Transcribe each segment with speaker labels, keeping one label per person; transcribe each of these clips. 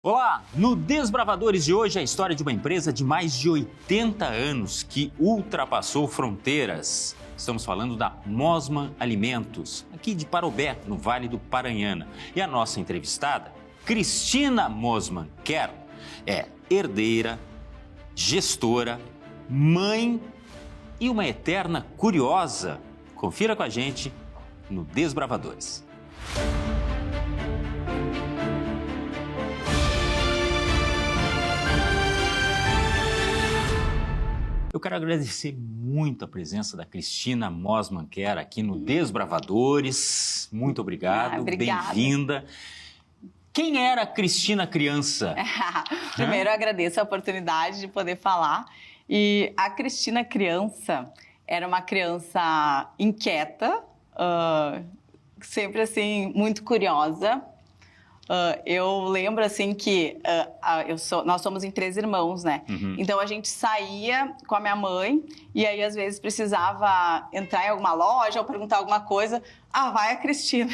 Speaker 1: Olá! No Desbravadores de hoje, a história de uma empresa de mais de 80 anos que ultrapassou fronteiras. Estamos falando da Mosman Alimentos, aqui de Parobé, no Vale do Paranhana. E a nossa entrevistada, Cristina Mosman Kerr, é herdeira, gestora, mãe e uma eterna curiosa. Confira com a gente no Desbravadores. Eu quero agradecer muito a presença da Cristina Mosman Kerr aqui no Desbravadores. Muito obrigado, bem-vinda. Quem era a Cristina criança?
Speaker 2: Primeiro, eu agradeço a oportunidade de poder falar. E a Cristina criança era uma criança inquieta, sempre assim, muito curiosa. Eu lembro assim que nós somos em 3 irmãos, né? Uhum. Então a gente saía com a minha mãe e aí às vezes precisava entrar em alguma loja ou perguntar alguma coisa. Vai a Cristina.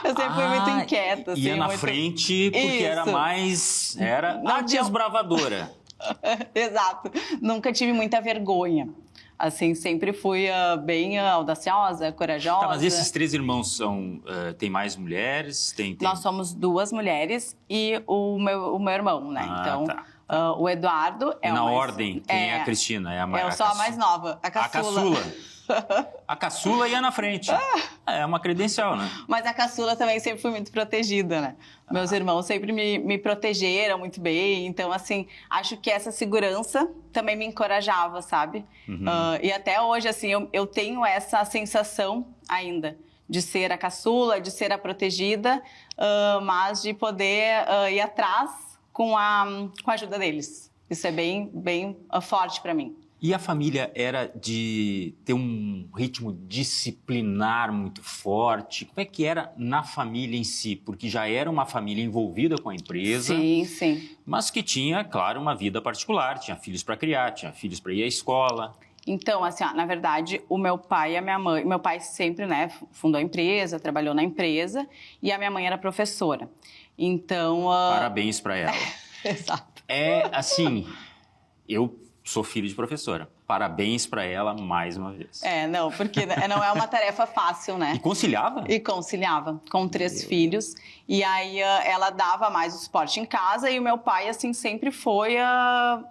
Speaker 2: Eu sempre fui muito inquieta. Assim,
Speaker 1: ia na frente porque
Speaker 2: Isso.
Speaker 1: era a desbravadora.
Speaker 2: Exato. Nunca tive muita vergonha. Assim, sempre fui bem audaciosa, corajosa.
Speaker 1: Tá, mas esses 3 irmãos tem mais mulheres?
Speaker 2: Nós somos 2 mulheres e o meu irmão, né? Então,
Speaker 1: tá.
Speaker 2: O Eduardo é
Speaker 1: Na ordem, quem é a Cristina?
Speaker 2: Eu sou a mais nova, a caçula.
Speaker 1: A caçula ia na frente. É uma credencial, né?
Speaker 2: Mas a caçula também sempre foi muito protegida, né? Meus irmãos sempre me protegeram muito bem. Então, assim, acho que essa segurança também me encorajava, sabe? Uhum. E até hoje, assim, eu tenho essa sensação ainda de ser a caçula, de ser a protegida, mas de poder ir atrás com a ajuda deles. Isso é bem forte para mim.
Speaker 1: E a família era de ter um ritmo disciplinar muito forte? Como é que era na família em si? Porque já era uma família envolvida com a empresa.
Speaker 2: Sim.
Speaker 1: Mas que tinha, claro, uma vida particular. Tinha filhos para criar, tinha filhos para ir à escola.
Speaker 2: Então, assim, na verdade, o meu pai e a minha mãe... Meu pai sempre, né, fundou a empresa, trabalhou na empresa. E a minha mãe era professora. Então...
Speaker 1: Parabéns para ela.
Speaker 2: Exato.
Speaker 1: Assim, eu... sou filho de professora. Parabéns para ela mais uma vez.
Speaker 2: Não, porque não é uma tarefa fácil, né?
Speaker 1: E conciliava?
Speaker 2: E conciliava, com 3 filhos. E aí ela dava mais o suporte em casa e o meu pai, assim, sempre foi a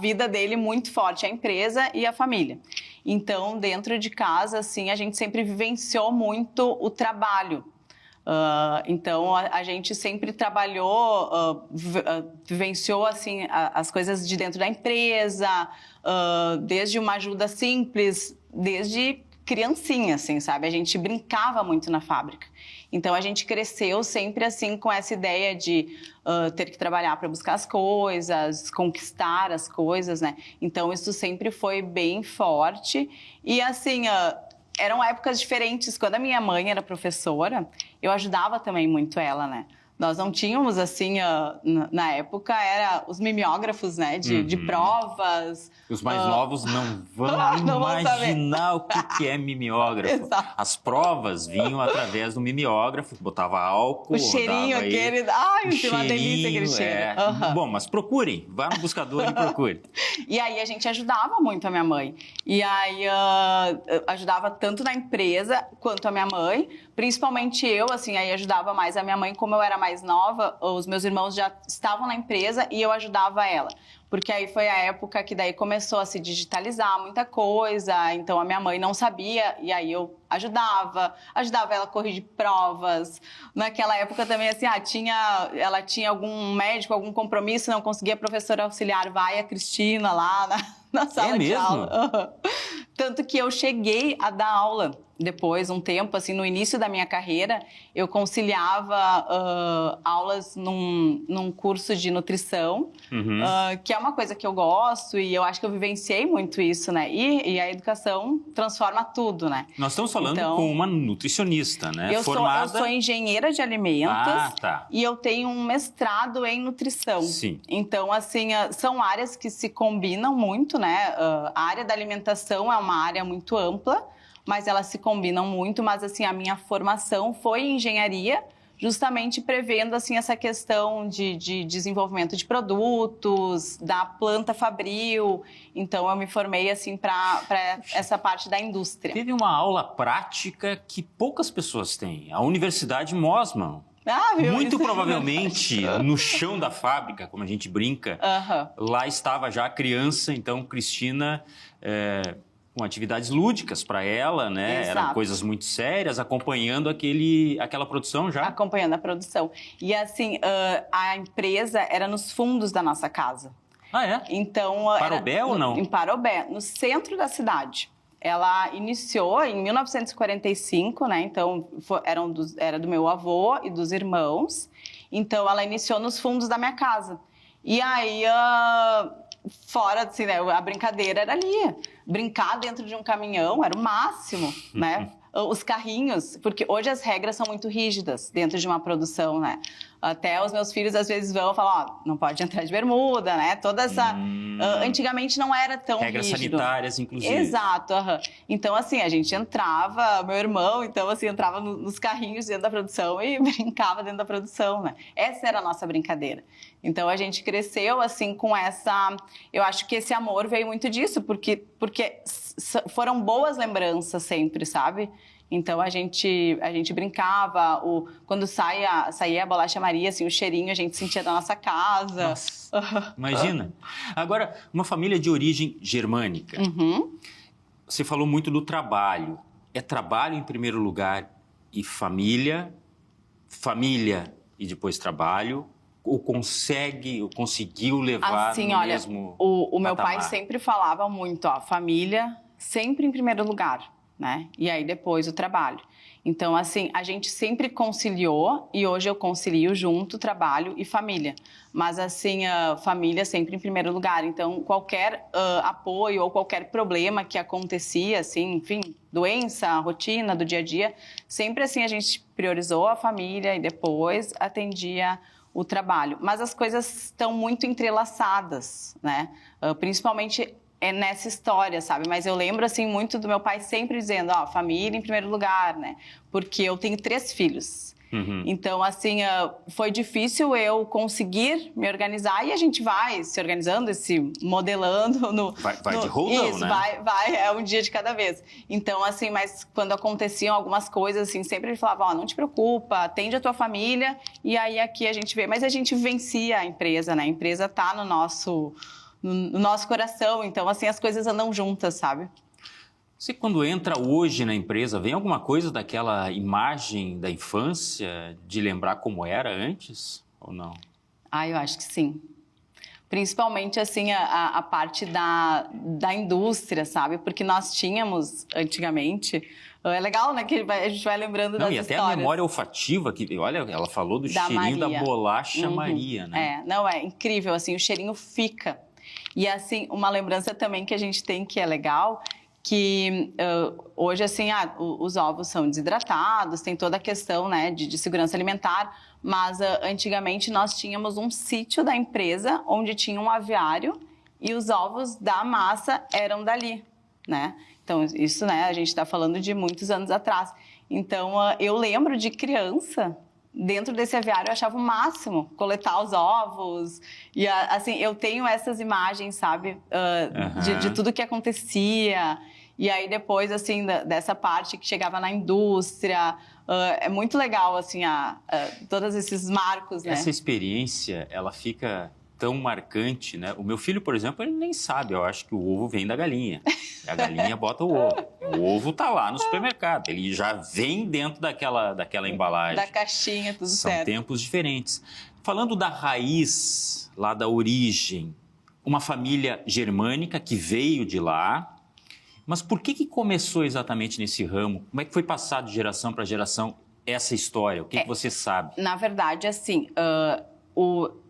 Speaker 2: vida dele muito forte, a empresa e a família. Então, dentro de casa, assim, a gente sempre vivenciou muito o trabalho. Então, a gente sempre trabalhou, vivenciou assim, as coisas de dentro da empresa, desde uma ajuda simples, desde criancinha, assim, sabe? A gente brincava muito na fábrica. Então, a gente cresceu sempre assim com essa ideia de ter que trabalhar para buscar as coisas, conquistar as coisas, né? Então, isso sempre foi bem forte. E assim... eram épocas diferentes. Quando a minha mãe era professora, eu ajudava também muito ela, né? Nós não tínhamos, assim, na época, era os mimeógrafos, né? De provas.
Speaker 1: Os mais novos não vão imaginar o que é mimeógrafo.
Speaker 2: Exato.
Speaker 1: As provas vinham através do mimeógrafo, botava álcool,
Speaker 2: o cheirinho aquele... Ai, uma delícia aquele cheiro.
Speaker 1: Bom, mas procurem, vá no buscador e procure.
Speaker 2: E aí a gente ajudava muito a minha mãe. E aí ajudava tanto na empresa quanto a minha mãe. Principalmente eu, assim, aí ajudava mais a minha mãe. Como eu era mais nova, os meus irmãos já estavam na empresa e eu ajudava ela. Porque aí foi a época que daí começou a se digitalizar muita coisa, então a minha mãe não sabia, e aí eu ajudava ela a corrigir provas. Naquela época também, assim, ela tinha algum médico, algum compromisso, não conseguia professora auxiliar, vai a Cristina lá na sala de aula. Tanto que eu cheguei a dar aula depois, um tempo, assim, no início da minha carreira, eu conciliava aulas num curso de nutrição, que é uma coisa que eu gosto e eu acho que eu vivenciei muito isso, né? E a educação transforma tudo, né?
Speaker 1: Nós estamos falando com uma nutricionista, né?
Speaker 2: Eu sou engenheira de alimentos e eu tenho um mestrado em nutrição.
Speaker 1: Sim.
Speaker 2: Então, assim, são áreas que se combinam muito, né? A área da alimentação é uma área muito ampla, mas elas se combinam muito. Mas, assim, a minha formação foi em engenharia, justamente prevendo assim essa questão de desenvolvimento de produtos, da planta fabril. Então eu me formei assim para essa parte da indústria.
Speaker 1: Teve uma aula prática que poucas pessoas têm, a Universidade Mosman.
Speaker 2: Viu?
Speaker 1: Muito
Speaker 2: Isso.
Speaker 1: provavelmente no chão da fábrica, como a gente brinca, lá estava já a criança, então Cristina com atividades lúdicas para ela, né?
Speaker 2: Exato.
Speaker 1: Eram coisas muito sérias, acompanhando aquela produção já.
Speaker 2: Acompanhando a produção. E assim, a empresa era nos fundos da nossa casa.
Speaker 1: Ah, é?
Speaker 2: Então,
Speaker 1: Parobé ou não?
Speaker 2: Em Parobé, no centro da cidade. Ela iniciou em 1945, né? Então, era do meu avô e dos irmãos. Então, ela iniciou nos fundos da minha casa. E aí, fora, assim, né? A brincadeira era ali. Brincar dentro de um caminhão era o máximo, né? Os carrinhos, porque hoje as regras são muito rígidas dentro de uma produção, né? Até os meus filhos às vezes vão falar, ó, não pode entrar de bermuda, né? Toda essa... antigamente não era tão
Speaker 1: regras
Speaker 2: rígido.
Speaker 1: sanitárias, inclusive.
Speaker 2: Exato. Então, assim, a gente entrava, meu irmão, então, assim, entrava nos carrinhos dentro da produção e brincava dentro da produção, né? Essa era a nossa brincadeira. Então, a gente cresceu, assim, com essa... Eu acho que esse amor veio muito disso, porque foram boas lembranças sempre, sabe? Então, a gente brincava, quando saía a bolacha Maria, assim, o cheirinho a gente sentia da nossa casa.
Speaker 1: Nossa, imagina. Agora, uma família de origem germânica. Você falou muito do trabalho. É trabalho em primeiro lugar e família e depois trabalho? Ou conseguiu levar
Speaker 2: assim,
Speaker 1: no
Speaker 2: olha,
Speaker 1: mesmo
Speaker 2: o meu
Speaker 1: patamar?
Speaker 2: pai sempre falava muito, ó, família sempre em primeiro lugar, né? E aí depois o trabalho. Então, assim, a gente sempre conciliou e hoje eu concilio junto trabalho e família. Mas, assim, a família sempre em primeiro lugar. Então, qualquer apoio ou qualquer problema que acontecia, assim, enfim, doença, rotina do dia a dia, sempre assim a gente priorizou a família e depois atendia o trabalho. Mas as coisas estão muito entrelaçadas, né? Principalmente nessa história, sabe? Mas eu lembro, assim, muito do meu pai sempre dizendo, ó, família em primeiro lugar, né? Porque eu tenho 3 filhos. Então, assim, foi difícil eu conseguir me organizar e a gente vai se organizando, se modelando
Speaker 1: Vai de roldão,
Speaker 2: isso,
Speaker 1: né?
Speaker 2: vai, é um dia de cada vez. Então, assim, mas quando aconteciam algumas coisas, assim, sempre ele falava, ó, não te preocupa, atende a tua família e aí aqui a gente vê. Mas a gente vencia a empresa, né? A empresa tá no nosso coração, então, assim, as coisas andam juntas, sabe?
Speaker 1: Você, quando entra hoje na empresa, vem alguma coisa daquela imagem da infância, de lembrar como era antes, ou não?
Speaker 2: Eu acho que sim. Principalmente, assim, a parte da indústria, sabe? Porque nós tínhamos, antigamente... É legal, né? Que a gente vai lembrando das histórias.
Speaker 1: E até a memória olfativa, que, olha, ela falou do cheirinho da bolacha Maria, né?
Speaker 2: É incrível, assim, o cheirinho fica. E, assim, uma lembrança também que a gente tem que é legal... que hoje, assim, os ovos são desidratados, tem toda a questão, né, de segurança alimentar, mas antigamente nós tínhamos um sítio da empresa onde tinha um aviário e os ovos da massa eram dali, né? Então, isso, né, a gente está falando de muitos anos atrás. Então, eu lembro de criança... Dentro desse aviário eu achava o máximo coletar os ovos e assim, eu tenho essas imagens, sabe, de tudo que acontecia e aí depois, assim, dessa parte que chegava na indústria, é muito legal, assim, todos esses marcos, né?
Speaker 1: Essa experiência, ela fica tão marcante, né? O meu filho, por exemplo, ele nem sabe, eu acho que o ovo vem da galinha. A galinha bota o ovo. O ovo tá lá no supermercado, ele já vem dentro daquela embalagem.
Speaker 2: Da caixinha, tudo certo.
Speaker 1: São tempos diferentes. Falando da raiz, lá da origem, uma família germânica que veio de lá, mas por que começou exatamente nesse ramo? Como é que foi passado de geração para geração essa história? O que você sabe?
Speaker 2: Na verdade, assim,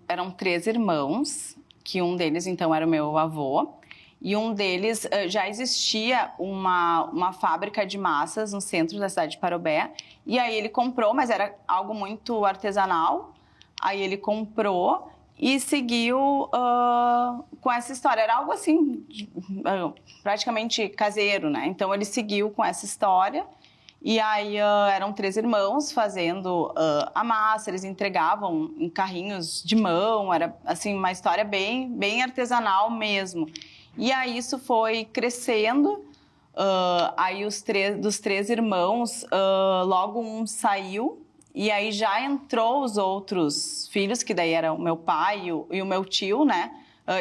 Speaker 2: eram 3 irmãos, que um deles, então, era o meu avô, e um deles já existia uma fábrica de massas no centro da cidade de Parobé, e aí ele comprou, mas era algo muito artesanal, aí ele comprou e seguiu com essa história. Era algo assim, praticamente caseiro, né? Então ele seguiu com essa história E aí eram 3 irmãos fazendo a massa, eles entregavam em carrinhos de mão, era assim uma história bem artesanal mesmo. E aí isso foi crescendo, aí dos 3 irmãos, logo um saiu, e aí já entrou os outros filhos, que daí era o meu pai e o meu tio, né?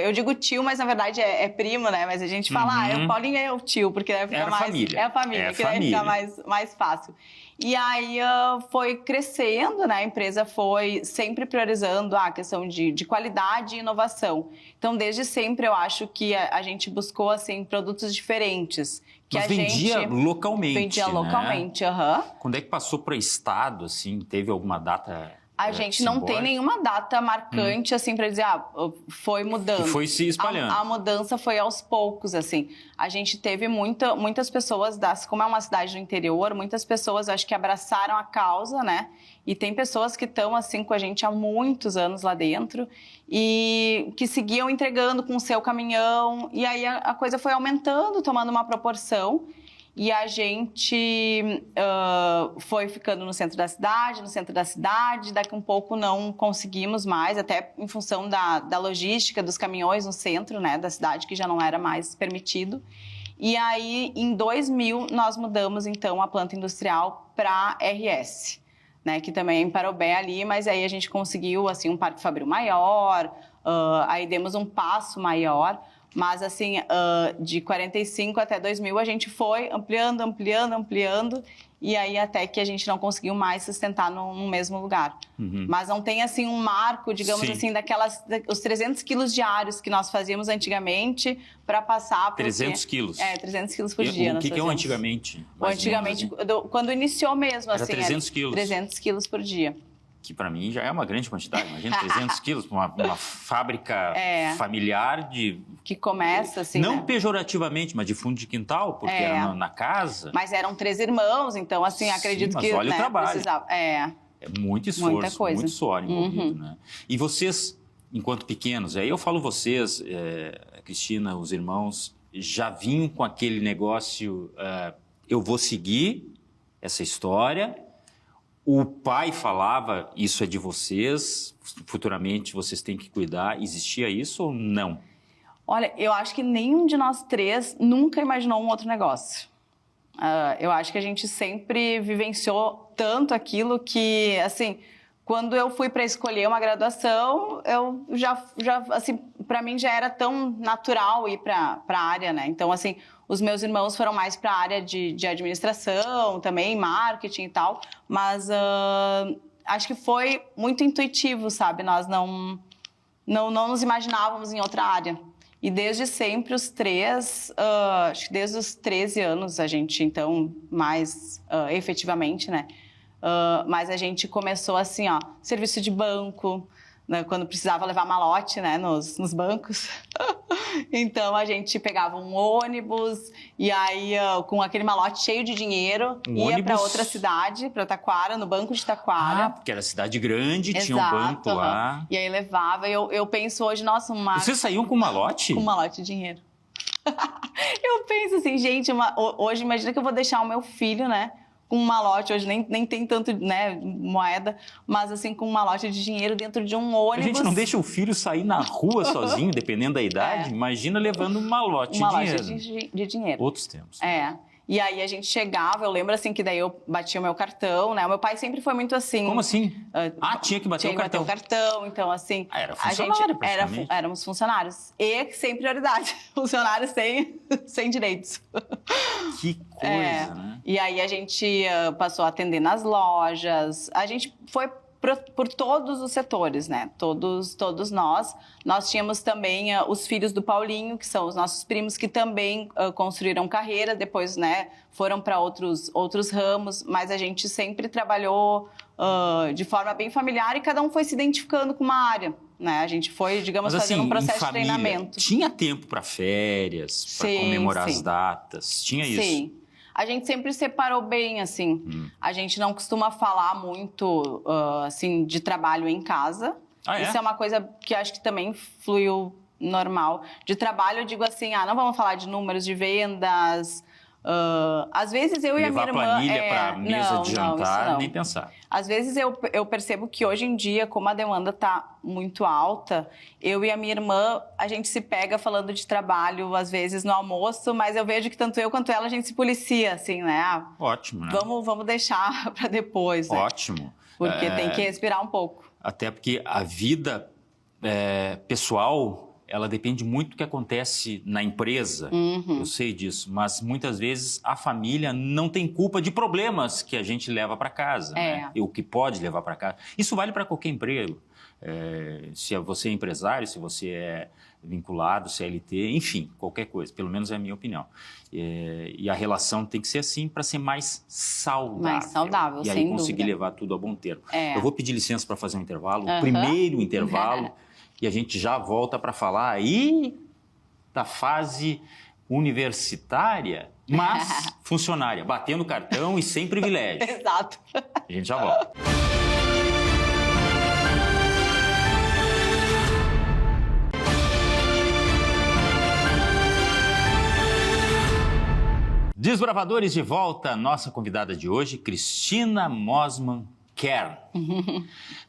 Speaker 2: Eu digo tio, mas na verdade é primo, né? Mas a gente fala, o Paulinho é o tio, porque daí fica mais...
Speaker 1: Família.
Speaker 2: É a família, que daí fica mais fácil. E aí foi crescendo, né? A empresa foi sempre priorizando a questão de qualidade e inovação. Então, desde sempre, eu acho que a gente buscou, assim, produtos diferentes.
Speaker 1: Mas vendia localmente,
Speaker 2: vendia localmente,
Speaker 1: Quando é que passou para o estado, assim? Teve alguma data...
Speaker 2: A gente não tem nenhuma data marcante, assim, para dizer, foi mudando.
Speaker 1: E foi se espalhando.
Speaker 2: A mudança foi aos poucos, assim. A gente teve muitas pessoas, como é uma cidade do interior, muitas pessoas, acho que abraçaram a causa, né? E tem pessoas que estão, assim, com a gente há muitos anos lá dentro e que seguiam entregando com o seu caminhão. E aí a coisa foi aumentando, tomando uma proporção. E a gente foi ficando no centro da cidade, daqui um pouco não conseguimos mais, até em função da logística dos caminhões no centro, né, da cidade, que já não era mais permitido. E aí, em 2000, nós mudamos, então, a planta industrial para RS, né, que também é em Parobé ali, mas aí a gente conseguiu, assim, um parque fabril maior, aí demos um passo maior. Mas, assim, de 45 até 2000, a gente foi ampliando, e aí até que a gente não conseguiu mais sustentar no mesmo lugar. Mas não tem, assim, um marco, digamos assim, os 300 quilos diários que nós fazíamos antigamente para passar...
Speaker 1: 300 quilos?
Speaker 2: 300 quilos por dia.
Speaker 1: O que é o antigamente?
Speaker 2: O antigamente, quando iniciou mesmo,
Speaker 1: era
Speaker 2: assim...
Speaker 1: 300 quilos?
Speaker 2: 300 quilos por dia.
Speaker 1: Que para mim já é uma grande quantidade. Imagina 300 quilos para uma fábrica familiar de...
Speaker 2: Que começa assim,
Speaker 1: não
Speaker 2: né?
Speaker 1: Pejorativamente, mas de fundo de quintal, porque era na casa.
Speaker 2: Mas eram 3 irmãos, então assim, acredito
Speaker 1: mas
Speaker 2: que...
Speaker 1: olha o trabalho.
Speaker 2: Precisava.
Speaker 1: É muito esforço,
Speaker 2: muita coisa.
Speaker 1: muito suor envolvido, né? E vocês, enquanto pequenos, aí eu falo vocês, Cristina, os irmãos, já vinham com aquele negócio, eu vou seguir essa história... O pai falava, isso é de vocês, futuramente vocês têm que cuidar. Existia isso ou não?
Speaker 2: Olha, eu acho que nenhum de nós 3 nunca imaginou um outro negócio. Eu acho que a gente sempre vivenciou tanto aquilo que, assim, quando eu fui para escolher uma graduação, eu já assim, para mim já era tão natural ir para a área, né? Então, assim, os meus irmãos foram mais para a área de administração, também marketing e tal, mas acho que foi muito intuitivo, sabe? Nós não nos imaginávamos em outra área. E desde sempre os 3, acho que desde os 13 anos a gente, então, mais efetivamente, né? Mas a gente começou assim, serviço de banco, né, quando precisava levar malote, né, nos bancos. Então, a gente pegava um ônibus e aí, com aquele malote cheio de dinheiro, ia para outra cidade, para Taquara, no Banco de Taquara.
Speaker 1: Porque era cidade grande, tinha um banco lá.
Speaker 2: E aí levava, eu penso hoje, nossa,
Speaker 1: Vocês saíam com malote?
Speaker 2: Com malote de dinheiro. Eu penso assim, gente, hoje imagina que eu vou deixar o meu filho, né, com um malote, hoje nem tem tanto, né, moeda, mas assim, com um malote de dinheiro dentro de um ônibus.
Speaker 1: A gente não deixa o filho sair na rua sozinho, dependendo da idade. Imagina levando um malote de dinheiro.
Speaker 2: De dinheiro.
Speaker 1: Outros tempos.
Speaker 2: E aí a gente chegava, eu lembro assim que daí eu batia o meu cartão, né? O meu pai sempre foi muito assim...
Speaker 1: Como assim? Tinha que bater o cartão.
Speaker 2: Tinha que bater o cartão, então assim...
Speaker 1: Era funcionário, praticamente.
Speaker 2: Éramos funcionários. E sem prioridade. Funcionários sem direitos.
Speaker 1: Que coisa, né?
Speaker 2: E aí a gente passou a atender nas lojas, a gente foi por todos os setores, né? Todos nós. Nós tínhamos também os filhos do Paulinho, que são os nossos primos, que também construíram carreira, depois, né, foram para outros ramos, mas a gente sempre trabalhou de forma bem familiar e cada um foi se identificando com uma área, né? A gente foi, digamos, fazendo um processo de treinamento.
Speaker 1: Tinha tempo para férias, para comemorar as datas? Tinha isso?
Speaker 2: Sim. A gente sempre separou bem, assim. A gente não costuma falar muito, assim, de trabalho em casa. Isso é uma coisa que acho que também fluiu normal. De trabalho, eu digo assim, não vamos falar de números de vendas, Às vezes eu e a minha irmã...
Speaker 1: Levar planilha para mesa de jantar, nem pensar.
Speaker 2: Às vezes eu percebo que hoje em dia, como a demanda está muito alta, eu e a minha irmã, a gente se pega falando de trabalho, às vezes no almoço, mas eu vejo que tanto eu quanto ela, a gente se policia, assim, né?
Speaker 1: Ótimo, né?
Speaker 2: Vamos deixar para depois, né?
Speaker 1: Ótimo.
Speaker 2: Porque tem que respirar um pouco.
Speaker 1: Até porque a vida pessoal... ela depende muito do que acontece na empresa, eu sei disso, mas muitas vezes a família não tem culpa de problemas que a gente leva para casa, né? O que pode levar para casa. Isso vale para qualquer emprego. Se você é empresário, se você é vinculado, CLT, enfim, qualquer coisa, pelo menos é a minha opinião. E a relação tem que ser assim para ser mais saudável.
Speaker 2: Mais saudável,
Speaker 1: e aí
Speaker 2: sem
Speaker 1: conseguir
Speaker 2: dúvida.
Speaker 1: levar tudo a bom termo. Eu vou pedir licença para fazer um intervalo, o primeiro intervalo, e a gente já volta para falar aí da fase universitária, mas funcionária, batendo cartão e sem privilégio.
Speaker 2: Exato.
Speaker 1: A gente já volta. Desbravadores, de volta. Nossa convidada de hoje, Cristina Mosman Kern,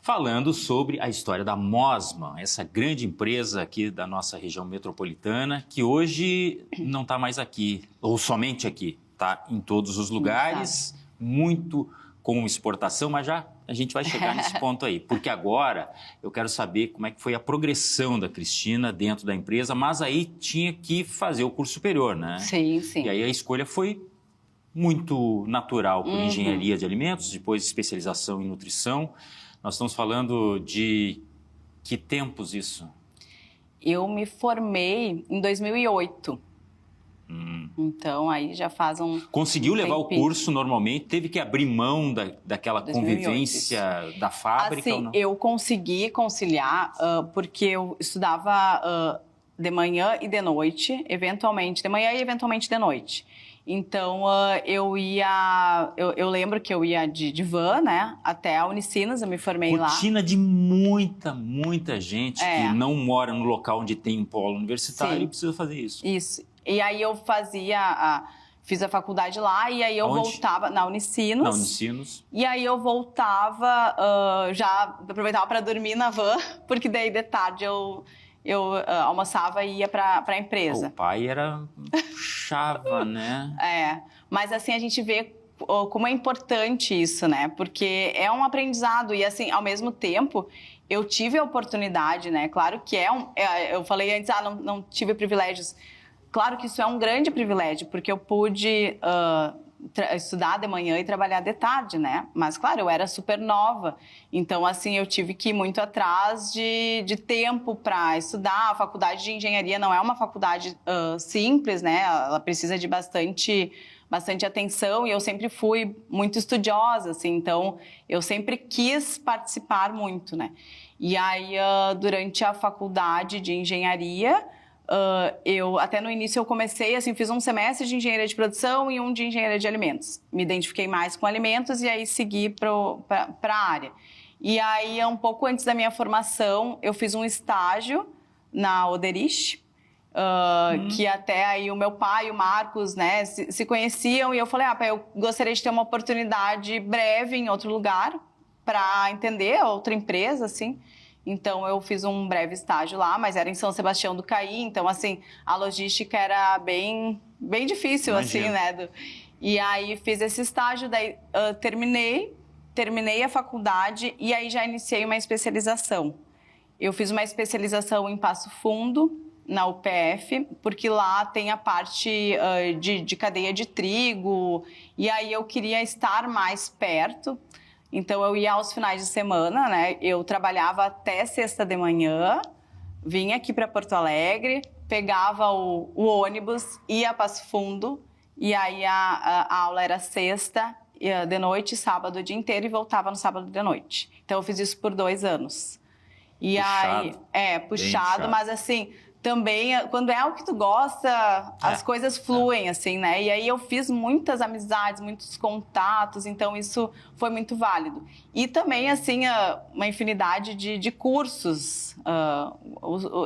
Speaker 1: falando sobre a história da Mosman, essa grande empresa aqui da nossa região metropolitana, que hoje não está mais aqui, ou somente aqui, está em todos os lugares, muito com exportação, mas já a gente vai chegar nesse ponto aí, porque agora eu quero saber como é que foi a progressão da Cristina dentro da empresa, mas aí tinha que fazer o curso superior, né?
Speaker 2: Sim, sim.
Speaker 1: E aí a escolha foi muito natural por engenharia de alimentos, depois especialização em nutrição. Nós estamos falando de que tempos isso?
Speaker 2: Eu me formei em 2008. Então, aí já faz
Speaker 1: Conseguiu levar o
Speaker 2: tempinho.
Speaker 1: curso normalmente? Teve que abrir mão daquela
Speaker 2: 2008,
Speaker 1: convivência da fábrica
Speaker 2: assim,
Speaker 1: ou não?
Speaker 2: eu consegui conciliar porque eu estudava de manhã e de noite, eventualmente de manhã e eventualmente de noite. Então, eu lembro que eu ia de van, né, até a Unicinos, eu me formei lá.
Speaker 1: Rotina de muita gente que não mora no local onde tem um polo universitário e precisa fazer isso.
Speaker 2: Isso. E aí eu fiz a faculdade lá e aí eu voltava na Unicinos.
Speaker 1: Na Unicinos.
Speaker 2: E aí eu voltava, já aproveitava para dormir na van, porque daí de tarde eu almoçava e ia para a empresa.
Speaker 1: O pai era chava, né?
Speaker 2: Mas assim a gente vê como é importante isso, né? Porque é um aprendizado e assim, ao mesmo tempo, eu tive a oportunidade, né? Claro que eu falei antes, não tive privilégios. Claro que isso é um grande privilégio, porque eu pude estudar de manhã e trabalhar de tarde, né? Mas, claro, eu era super nova. Então, assim, eu tive que ir muito atrás de tempo para estudar. A faculdade de engenharia não é uma faculdade simples, né? Ela precisa de bastante atenção e eu sempre fui muito estudiosa, assim. Então, eu sempre quis participar muito, né? E aí, durante a faculdade de engenharia... até no início eu comecei, assim, fiz um semestre de engenharia de produção e um de engenharia de alimentos. Me identifiquei mais com alimentos e aí segui para a área. E aí, um pouco antes da minha formação, eu fiz um estágio na Oderich, que até aí o meu pai e o Marcos, né, se conheciam e eu falei, pai, eu gostaria de ter uma oportunidade breve em outro lugar para entender outra empresa, assim. Então, eu fiz um breve estágio lá, mas era em São Sebastião do Caí. Então, assim, a logística era bem difícil, assim, né? E aí, fiz esse estágio, daí terminei a faculdade e aí já iniciei uma especialização. Eu fiz uma especialização em Passo Fundo, na UPF, porque lá tem a parte de cadeia de trigo. E aí, eu queria estar mais perto. Então, eu ia aos finais de semana, né? Eu trabalhava até sexta de manhã, vinha aqui para Porto Alegre, pegava o ônibus, ia a Passo Fundo, e aí a aula era sexta de noite, sábado o dia inteiro, e voltava no sábado de noite. Então, eu fiz isso por 2 anos. E
Speaker 1: puxado.
Speaker 2: aí, puxado, mas assim... Também, quando é o que tu gosta, as coisas fluem, assim, né? E aí eu fiz muitas amizades, muitos contatos, então isso foi muito válido. E também, assim, uma infinidade de cursos.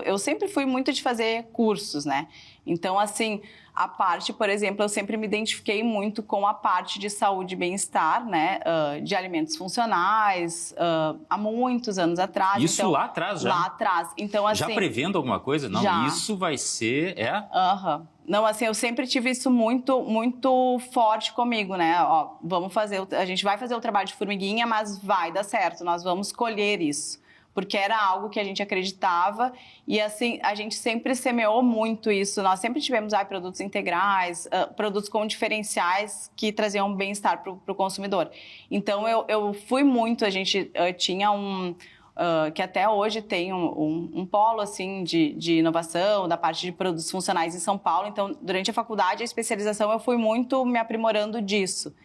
Speaker 2: Eu sempre fui muito de fazer cursos, né? Então, assim, a parte, por exemplo, eu sempre me identifiquei muito com a parte de saúde e bem-estar, né? De alimentos funcionais, há muitos anos atrás.
Speaker 1: Isso
Speaker 2: então,
Speaker 1: lá atrás já?
Speaker 2: Lá atrás. Então, assim,
Speaker 1: já prevendo alguma coisa? Não,
Speaker 2: já.
Speaker 1: Isso vai ser...
Speaker 2: Aham. Não, assim, eu sempre tive isso muito, muito forte comigo, né? Ó, a gente vai fazer o trabalho de formiguinha, mas vai dar certo, nós vamos colher isso. Porque era algo que a gente acreditava e, assim, a gente sempre semeou muito isso. Nós sempre tivemos produtos integrais, produtos com diferenciais que traziam bem-estar para o consumidor. Então, eu fui muito, a gente tinha que até hoje tem um polo assim, de inovação, da parte de produtos funcionais em São Paulo. Então, durante a faculdade, a especialização, eu fui muito me aprimorando disso.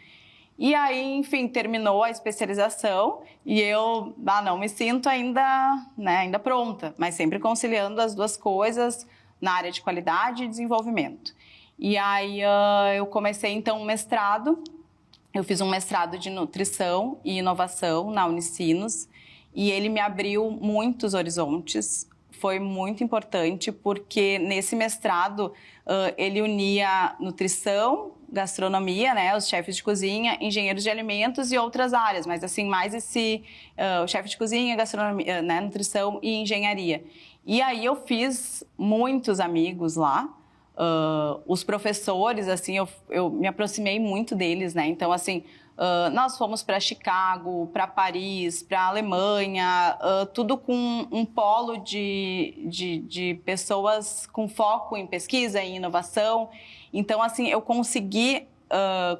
Speaker 2: E aí, enfim, terminou a especialização e eu não me sinto ainda pronta, mas sempre conciliando as duas coisas na área de qualidade e desenvolvimento. E aí eu comecei, então, um mestrado. Eu fiz um mestrado de nutrição e inovação na Unicinos. E ele me abriu muitos horizontes, foi muito importante, porque nesse mestrado ele unia nutrição, gastronomia, né, os chefes de cozinha, engenheiros de alimentos e outras áreas, mas assim, mais o chefe de cozinha, gastronomia, né, nutrição e engenharia. E aí eu fiz muitos amigos lá, os professores, assim, eu me aproximei muito deles, né, então assim... nós fomos para Chicago, para Paris, para Alemanha, tudo com um polo de pessoas com foco em pesquisa e inovação. Então, assim, eu consegui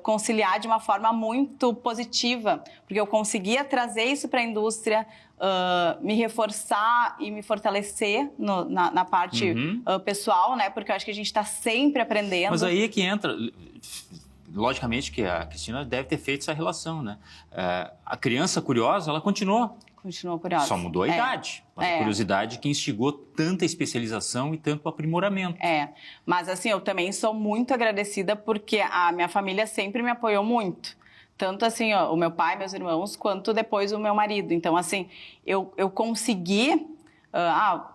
Speaker 2: conciliar de uma forma muito positiva, porque eu conseguia trazer isso para a indústria, me reforçar e me fortalecer na parte pessoal, né? Porque eu acho que a gente está sempre aprendendo.
Speaker 1: Mas aí é que entra... Logicamente que a Cristina deve ter feito essa relação, né? A criança curiosa, ela continuou.
Speaker 2: Continuou curiosa.
Speaker 1: Só mudou a idade. Mas a curiosidade que instigou tanta especialização e tanto aprimoramento.
Speaker 2: Mas assim, eu também sou muito agradecida porque a minha família sempre me apoiou muito. Tanto assim, o meu pai, meus irmãos, quanto depois o meu marido. Então, assim, eu consegui...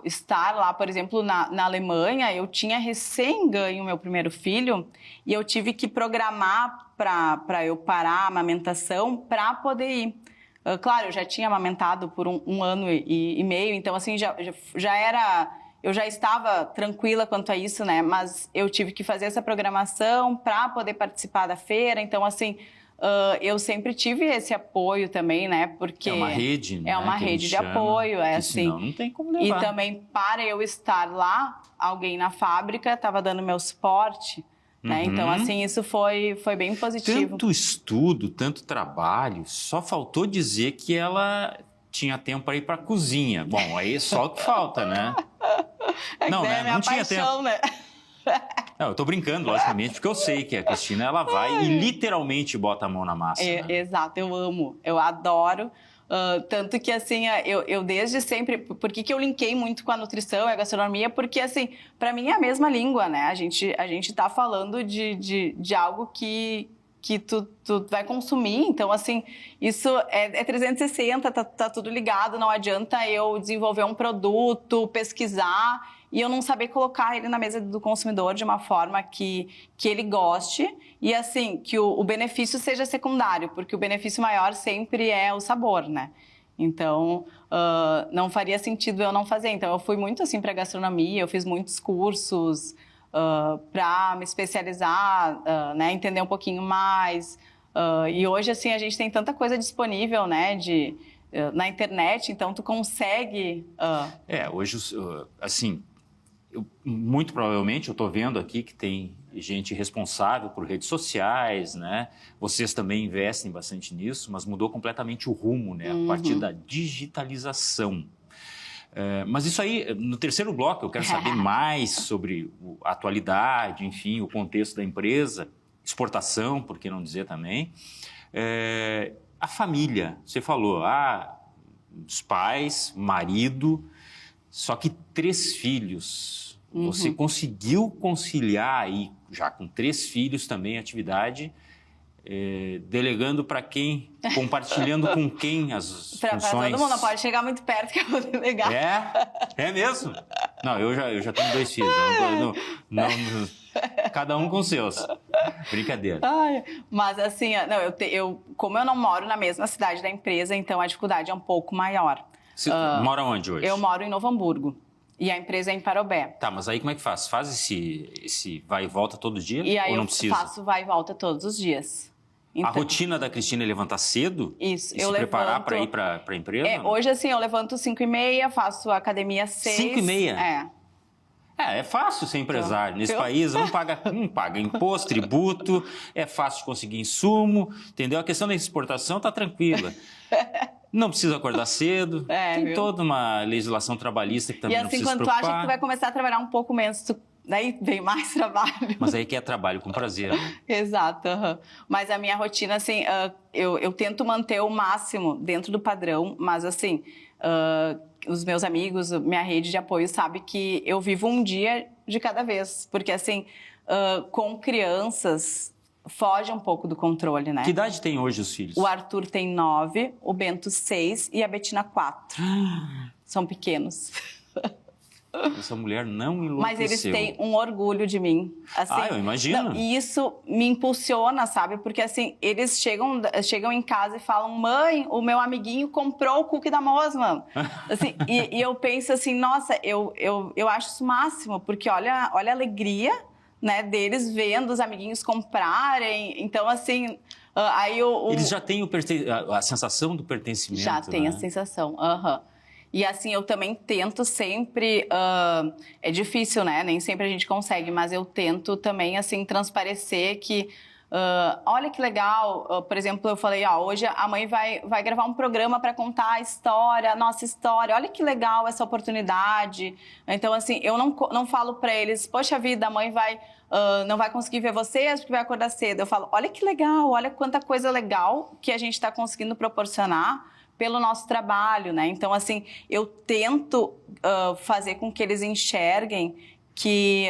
Speaker 2: estar lá, por exemplo, na Alemanha, eu tinha recém ganho o meu primeiro filho e eu tive que programar para eu parar a amamentação para poder ir. Claro, eu já tinha amamentado por um ano e meio, então assim, eu já estava tranquila quanto a isso, né? Mas eu tive que fazer essa programação para poder participar da feira, então assim... eu sempre tive esse apoio também, né? Porque
Speaker 1: é uma rede, né?
Speaker 2: É uma rede de apoio, assim.
Speaker 1: Senão não tem como levar.
Speaker 2: E também, para eu estar lá, alguém na fábrica estava dando meu suporte, né? Então, assim, isso foi bem positivo.
Speaker 1: Tanto estudo, tanto trabalho, só faltou dizer que ela tinha tempo para ir para a cozinha. Bom, aí é só o que falta, né?
Speaker 2: Não, né? Não tinha tempo. Né?
Speaker 1: Não, eu tô brincando, logicamente, porque eu sei que a Cristina, ela vai e literalmente bota a mão na massa. Né?
Speaker 2: Exato, eu amo, eu adoro. Tanto que, assim, eu desde sempre... Por que eu linkei muito com a nutrição e a gastronomia? Porque, assim, para mim é a mesma língua, né? A gente tá falando de algo que tu vai consumir. Então, assim, isso é 360, tá tudo ligado. Não adianta eu desenvolver um produto, pesquisar... e eu não saber colocar ele na mesa do consumidor de uma forma que ele goste e, assim, que o benefício seja secundário, porque o benefício maior sempre é o sabor, né? Então, não faria sentido eu não fazer. Então, eu fui muito, assim, para gastronomia, eu fiz muitos cursos para me especializar, né, entender um pouquinho mais. E hoje, assim, a gente tem tanta coisa disponível, né, na internet, então tu consegue...
Speaker 1: Hoje, assim... muito provavelmente, eu estou vendo aqui que tem gente responsável por redes sociais, né? Vocês também investem bastante nisso, mas mudou completamente o rumo, né? A partir da digitalização. Mas isso aí, no terceiro bloco, eu quero saber mais sobre a atualidade, enfim, o contexto da empresa, exportação, por que não dizer também. A família, você falou, os pais, marido, só que 3 filhos. Você conseguiu conciliar aí, já com 3 filhos também, a atividade, delegando para quem, compartilhando com quem as funções?
Speaker 2: Para todo mundo, não pode chegar muito perto que eu vou delegar.
Speaker 1: É mesmo? Não, eu já tenho 2 filhos. Cada um com os seus. Brincadeira.
Speaker 2: Ai, mas assim, não, como eu não moro na mesma cidade da empresa, então a dificuldade é um pouco maior.
Speaker 1: Você mora onde hoje?
Speaker 2: Eu moro em Novo Hamburgo. E a empresa é em Parobé.
Speaker 1: Tá, mas aí como é que faz? Faz esse vai e volta todo dia?
Speaker 2: E aí
Speaker 1: ou não
Speaker 2: eu
Speaker 1: precisa?
Speaker 2: faço vai e volta todos os dias.
Speaker 1: A rotina da Cristina é levantar cedo?
Speaker 2: Isso,
Speaker 1: e se preparar para ir para a empresa?
Speaker 2: Hoje, assim, eu levanto 5h30, faço academia às 6.
Speaker 1: 5h30? É fácil ser empresário. Nesse país não paga imposto, tributo, é fácil de conseguir insumo, entendeu? A questão da exportação tá tranquila. Não precisa acordar cedo, tem toda uma legislação trabalhista que também não precisa se preocupar.
Speaker 2: E assim, quando tu acha que tu vai começar a trabalhar um pouco menos, daí vem mais trabalho.
Speaker 1: Mas aí que é trabalho com prazer, né?
Speaker 2: Exato. Mas a minha rotina, assim, eu tento manter o máximo dentro do padrão, mas assim, os meus amigos, minha rede de apoio sabe que eu vivo um dia de cada vez. Porque assim, com crianças, foge um pouco do controle, né?
Speaker 1: Que idade tem hoje os filhos?
Speaker 2: O Arthur tem 9, o Bento 6 e a Betina 4. São pequenos.
Speaker 1: Essa mulher não enlouqueceu.
Speaker 2: Mas eles têm um orgulho de mim. Assim,
Speaker 1: eu imagino.
Speaker 2: E isso me impulsiona, sabe? Porque assim, eles chegam em casa e falam: mãe, o meu amiguinho comprou o cookie da Mosman. Assim, e eu penso assim, nossa, eu acho isso o máximo, porque olha a alegria, né, deles vendo os amiguinhos comprarem. Então, assim, aí
Speaker 1: eles já têm a sensação do pertencimento.
Speaker 2: Já tem,
Speaker 1: né?
Speaker 2: a sensação, E assim, eu também tento sempre, é difícil, né? Nem sempre a gente consegue, mas eu tento também, assim, transparecer que, olha que legal, por exemplo, eu falei, hoje a mãe vai gravar um programa para contar a história, a nossa história, olha que legal essa oportunidade. Então, assim, eu não falo para eles, poxa vida, a mãe não vai conseguir ver vocês porque vai acordar cedo. Eu falo, olha que legal, olha quanta coisa legal que a gente está conseguindo proporcionar pelo nosso trabalho, né? Então, assim, eu tento fazer com que eles enxerguem que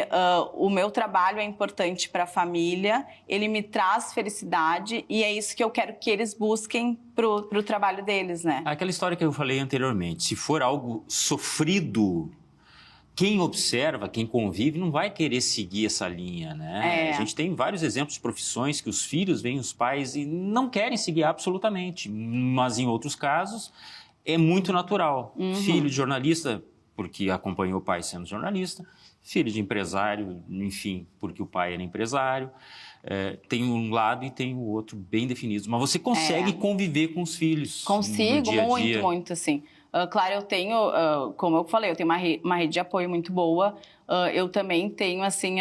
Speaker 2: o meu trabalho é importante para a família, ele me traz felicidade e é isso que eu quero que eles busquem pro trabalho deles, né?
Speaker 1: Aquela história que eu falei anteriormente, se for algo sofrido, quem observa, quem convive, não vai querer seguir essa linha, né? A gente tem vários exemplos de profissões que os filhos veem os pais e não querem seguir absolutamente, mas em outros casos é muito natural. Filho de jornalista, porque acompanhou o pai sendo jornalista, filho de empresário, enfim, porque o pai era empresário. Tem um lado e tem o outro bem definidos. Mas você consegue conviver com os filhos?
Speaker 2: Consigo,
Speaker 1: no dia a dia?
Speaker 2: muito, assim. Claro, eu tenho, como eu falei, eu tenho uma rede de apoio muito boa. Eu também tenho, assim...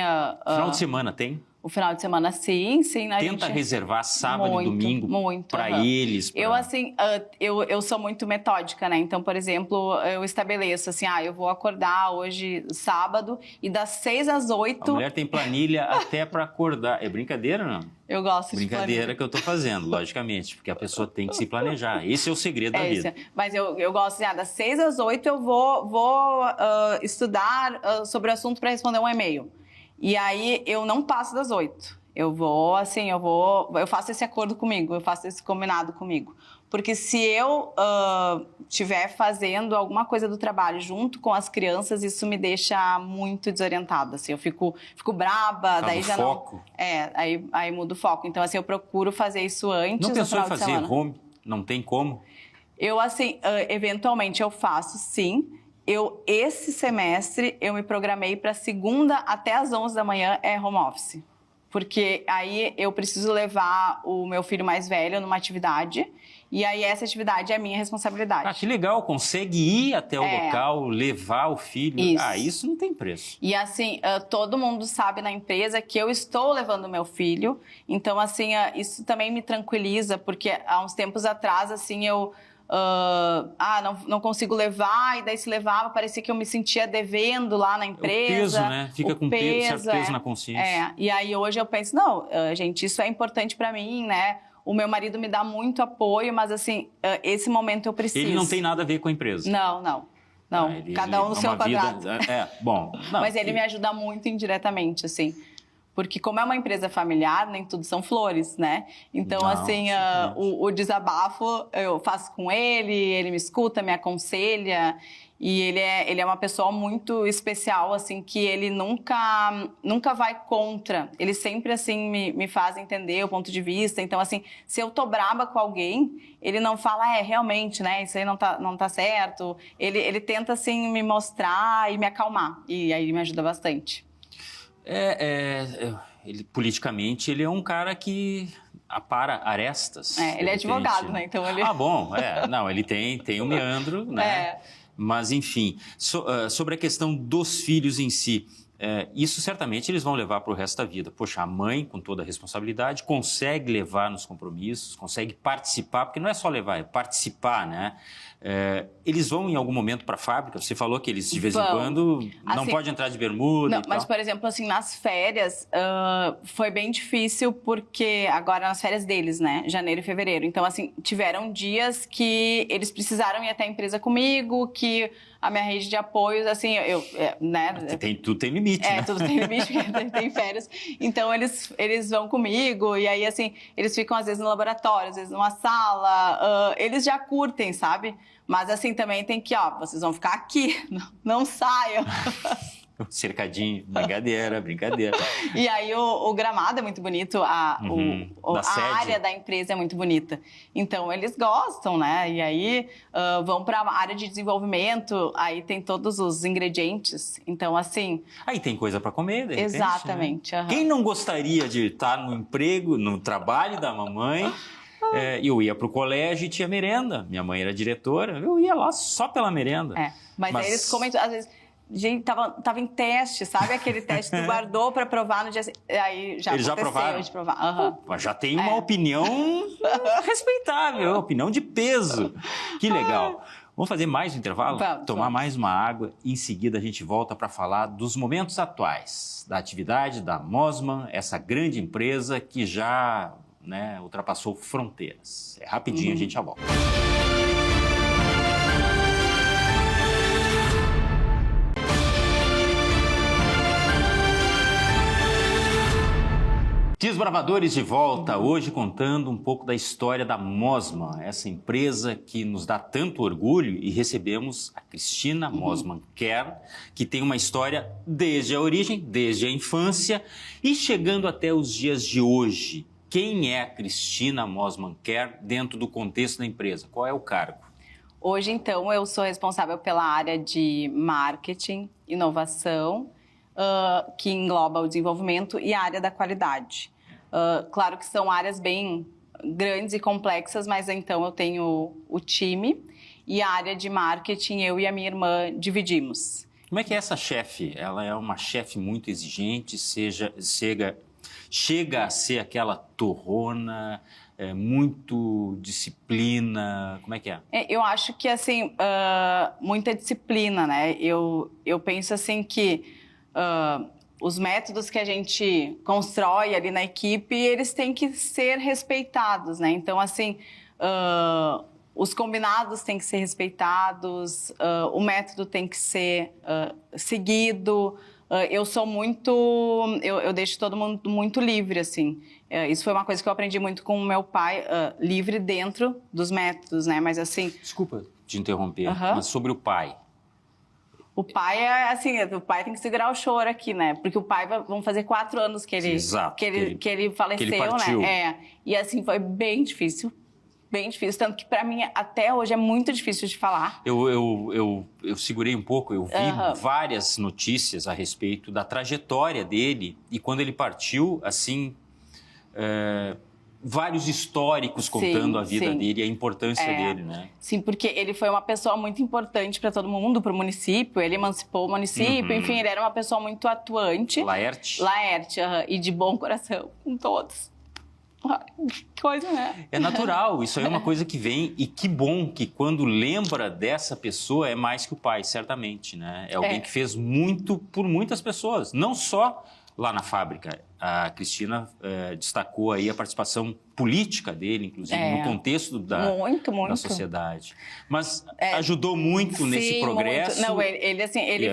Speaker 1: Final de semana tem?
Speaker 2: O final de semana, sim.
Speaker 1: Tenta reservar sábado e domingo para eles?
Speaker 2: Eu, assim, eu sou muito metódica, né? Então, por exemplo, eu estabeleço, assim, eu vou acordar hoje, sábado, e das 6 às 8...
Speaker 1: A mulher tem planilha até para acordar. É brincadeira, não?
Speaker 2: Eu gosto de
Speaker 1: brincadeira que eu tô fazendo, logicamente, porque a pessoa tem que se planejar. Esse é o segredo da vida.
Speaker 2: Mas eu gosto, das 6 às 8 eu vou estudar sobre o assunto para responder um e-mail. E aí eu não passo das 8. Eu faço esse acordo comigo, eu faço esse combinado comigo. Porque se eu estiver fazendo alguma coisa do trabalho junto com as crianças, isso me deixa muito desorientada. Assim, eu fico braba, daí já
Speaker 1: foco.
Speaker 2: não... aí muda o foco. Então, assim, eu procuro fazer isso antes.
Speaker 1: Não pensou em fazer home? Não tem como?
Speaker 2: Eu, assim, eventualmente eu faço, sim. Esse semestre, eu me programei para segunda até às 11 da manhã é home office. Porque aí eu preciso levar o meu filho mais velho numa atividade e aí essa atividade é minha responsabilidade.
Speaker 1: Que legal, consegue ir até o local, levar o filho. Isso não tem preço.
Speaker 2: E assim, todo mundo sabe na empresa que eu estou levando o meu filho. Então, assim, isso também me tranquiliza, porque há uns tempos atrás, assim, eu... não consigo levar, e daí se levava, parecia que eu me sentia devendo lá na empresa.
Speaker 1: O peso, né? Fica com certo peso na consciência.
Speaker 2: E aí hoje eu penso, não, gente, isso é importante pra mim, né? O meu marido me dá muito apoio, mas assim, esse momento eu preciso.
Speaker 1: Ele não tem nada a ver com a empresa.
Speaker 2: Não. Cada um no seu quadrado.
Speaker 1: Bom.
Speaker 2: Mas ele me ajuda muito indiretamente, assim. Porque como é uma empresa familiar, nem tudo são flores, né? Então,
Speaker 1: Não,
Speaker 2: assim, o desabafo eu faço com ele me escuta, me aconselha. E ele é uma pessoa muito especial, assim, que ele nunca vai contra. Ele sempre, assim, me faz entender o ponto de vista. Então, assim, se eu tô braba com alguém, ele não fala, realmente, né, isso aí não tá certo. Ele tenta, assim, me mostrar e me acalmar. E aí ele me ajuda bastante.
Speaker 1: Politicamente, ele é um cara que apara arestas.
Speaker 2: Ele é advogado, né? Então ele...
Speaker 1: bom, não, ele tem um meandro, né? Mas, enfim, sobre a questão dos filhos em si, isso certamente eles vão levar para o resto da vida. Poxa, a mãe, com toda a responsabilidade, consegue levar nos compromissos, consegue participar, porque não é só levar, é participar, né? Eles vão em algum momento para a fábrica? Você falou que eles, de vez em quando, não
Speaker 2: assim,
Speaker 1: pode entrar de bermuda
Speaker 2: mas, por exemplo, assim, nas férias, foi bem difícil, porque agora nas férias deles, né? Janeiro e fevereiro. Então, assim, tiveram dias que eles precisaram ir até a empresa comigo, que a minha rede de apoios, assim, né?
Speaker 1: Tudo tem limite, né?
Speaker 2: Tudo tem limite, tem férias. Então, eles vão comigo, e aí, assim, eles ficam, às vezes, no laboratório, às vezes numa sala. Eles já curtem, sabe? Mas, assim, também tem que, vocês vão ficar aqui, não saiam.
Speaker 1: Cercadinho, brincadeira.
Speaker 2: E aí o gramado é muito bonito, a área da empresa é muito bonita. Então, eles gostam, né? E aí vão para a área de desenvolvimento, aí tem todos os ingredientes. Então, assim...
Speaker 1: Aí tem coisa para comer, de repente,
Speaker 2: exatamente.
Speaker 1: Né? Quem não gostaria de estar no emprego, no trabalho da mamãe... eu ia para o colégio e tinha merenda. Minha mãe era diretora, eu ia lá só pela merenda.
Speaker 2: Mas aí eles comentam, às vezes... Gente, tava em teste, sabe? Aquele teste que tu guardou para provar no dia... Aí já
Speaker 1: eles já provaram?
Speaker 2: De provar.
Speaker 1: Opa, já tem uma opinião respeitável, opinião de peso. Que legal. Vamos fazer mais um intervalo? Tomar mais uma água e em seguida a gente volta para falar dos momentos atuais, da atividade da Mosman, essa grande empresa que já ultrapassou fronteiras. Rapidinho, a gente já volta. Desbravadores de volta, hoje contando um pouco da história da Mosman, essa empresa que nos dá tanto orgulho, e recebemos a Cristina Mosman Kerr, que tem uma história desde a origem, desde a infância e chegando até os dias de hoje. Quem é a Cristina Mosman Kerr dentro do contexto da empresa? Qual é o cargo?
Speaker 2: Hoje, então, eu sou responsável pela área de marketing, inovação, que engloba o desenvolvimento e a área da qualidade. Claro que são áreas bem grandes e complexas, mas então eu tenho o time e a área de marketing, eu e a minha irmã dividimos.
Speaker 1: Como é que é essa chefe? Ela é uma chefe muito exigente, chega a ser aquela torrona, muito disciplina, como é que é?
Speaker 2: Eu acho que, assim, muita disciplina, né? Eu penso, assim, que os métodos que a gente constrói ali na equipe, eles têm que ser respeitados, né? Então, assim, os combinados têm que ser respeitados, o método tem que ser seguido. Eu sou muito... Eu deixo todo mundo muito livre, assim. Isso foi uma coisa que eu aprendi muito com o meu pai, livre dentro dos métodos, né? Mas, assim...
Speaker 1: Desculpa te interromper, mas sobre o pai...
Speaker 2: O pai o pai tem que segurar o choro aqui, né? Porque o pai, vão fazer 4 anos que ele,
Speaker 1: exato,
Speaker 2: que ele faleceu,
Speaker 1: que ele partiu.
Speaker 2: né? E assim, foi bem difícil, tanto que para mim, até hoje, é muito difícil de falar.
Speaker 1: Eu segurei um pouco, eu vi várias notícias a respeito da trajetória dele e quando ele partiu, assim... vários históricos contando a vida dele e a importância dele, né?
Speaker 2: Sim, porque ele foi uma pessoa muito importante para todo mundo, para o município, ele emancipou o município, enfim, ele era uma pessoa muito atuante.
Speaker 1: Laerte,
Speaker 2: e de bom coração com todos. Que coisa, né?
Speaker 1: É natural, isso aí é uma coisa que vem e que bom que quando lembra dessa pessoa é mais que o pai, certamente, né? É alguém que fez muito por muitas pessoas, não só... Lá na fábrica, a Cristina destacou aí a participação política dele, inclusive, no contexto da sociedade. Mas ajudou muito nesse progresso.
Speaker 2: Muito. Não, ele